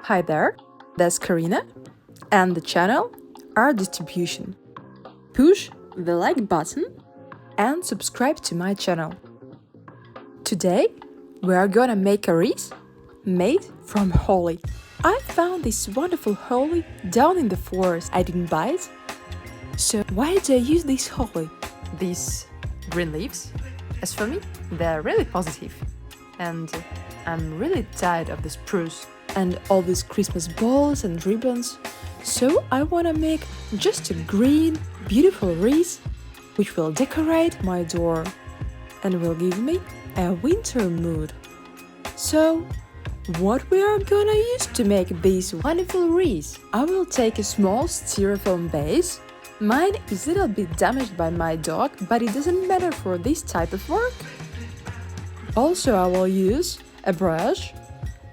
Hi there, that's Karina, and the channel Art Distribution. Push the like button and subscribe to my channel. Today we are gonna make a wreath made from holly. I found this wonderful holly down in the forest. I didn't buy it. So why did I use this holly? These green leaves, as for me, they're really positive. And I'm really tired of the spruce and all these Christmas balls and ribbons. So I wanna make just a green, beautiful wreath which will decorate my door and will give me a winter mood. So what we are gonna use to make this wonderful wreath? I will take a small styrofoam base. Mine is a little bit damaged by my dog, but it doesn't matter for this type of work. Also, I will use a brush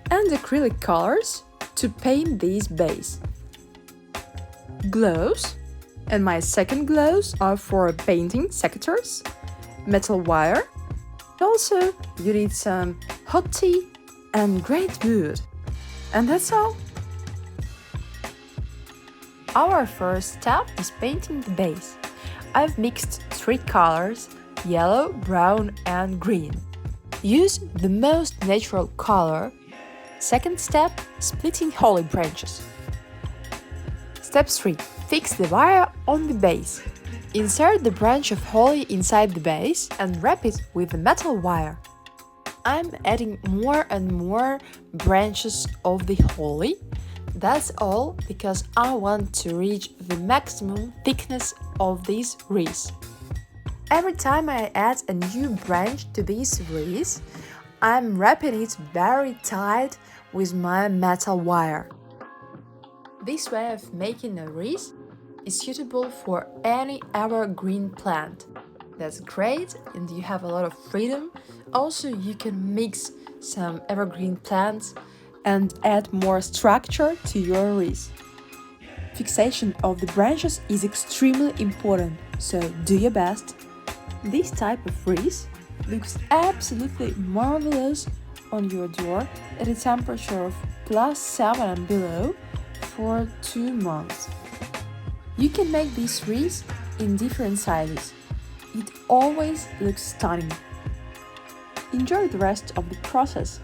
and acrylic colors to paint this base. Gloves, and my second gloves are for painting secateurs, metal wire. Also, you need some hot tea and great mood. And that's all. Our first step is painting the base. I've mixed 3 colors, yellow, brown and green. Use the most natural color. Second step, splitting holly branches. Step 3. Fix the wire on the base. Insert the branch of holly inside the base and wrap it with the metal wire. I'm adding more and more branches of the holly. That's all because I want to reach the maximum thickness of this wreath. Every time I add a new branch to this wreath, I'm wrapping it very tight with my metal wire. This way of making a wreath is suitable for any evergreen plant. That's great and you have a lot of freedom. Also, you can mix some evergreen plants and add more structure to your wreath. Fixation of the branches is extremely important, so do your best. This type of wreath looks absolutely marvelous on your door at a temperature of +7 and below for 2 months. You can make this wreath in different sizes. It always looks stunning. Enjoy the rest of the process.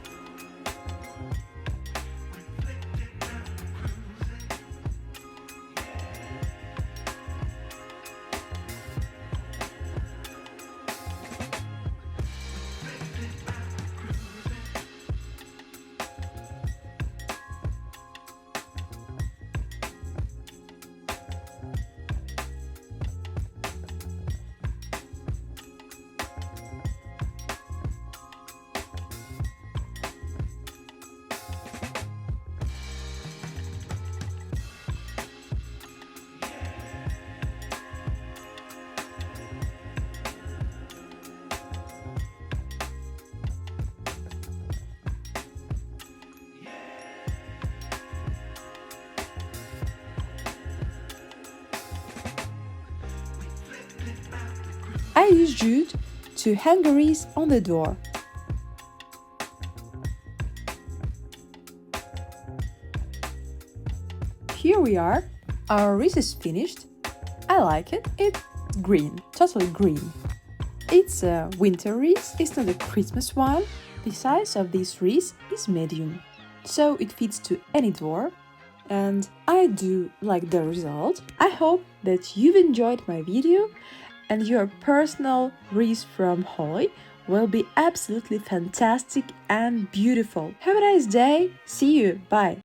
I use jute to hang a wreath on the door. Here we are. Our wreath is finished. I like it. It's green, totally green. It's a winter wreath, it's not a Christmas one. The size of this wreath is medium, so it fits to any door. And I do like the result. I hope that you've enjoyed my video and your personal wreath from holly will be absolutely fantastic and beautiful. Have a nice day. See you. Bye.